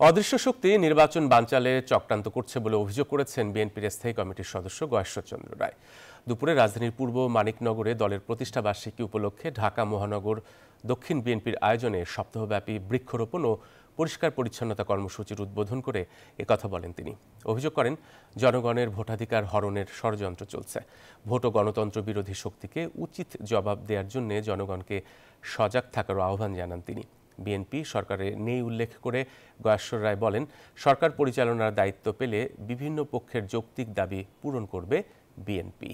অদৃশ্য শক্তি নির্বাচন বানচালে চক্রান্ত করছে বলে অভিযোগ করেছেন বিএনপির স্থায়ী কমিটির সদস্য গয়েশ্বরচন্দ্র রায়। দুপুরে রাজধানীর পূর্ব মানিকনগরে দলের প্রতিষ্ঠা বার্ষিকী উপলক্ষে ঢাকা মহানগর দক্ষিণ বিএনপির আয়োজনে সপ্তাহব্যাপী বৃক্ষরোপণ ও পরিষ্কার পরিচ্ছন্নতা কর্মসূচির উদ্বোধন করে একথা বলেন তিনি। অভিযোগ করেন, জনগণের ভোটাধিকার হরণের ষড়যন্ত্র চলছে। ভোট ও গণতন্ত্র বিরোধী শক্তিকে উচিত জবাব দেওয়ার জন্য জনগণকে সজাগ থাকার আহ্বান জানান তিনি। বিএনপি সরকারে নেই উল্লেখ করে গয়েশ্বর রায় বলেন, সরকার পরিচালনার দায়িত্ব পেলে বিভিন্ন পক্ষের যৌক্তিক দাবি পূরণ করবে বিএনপি।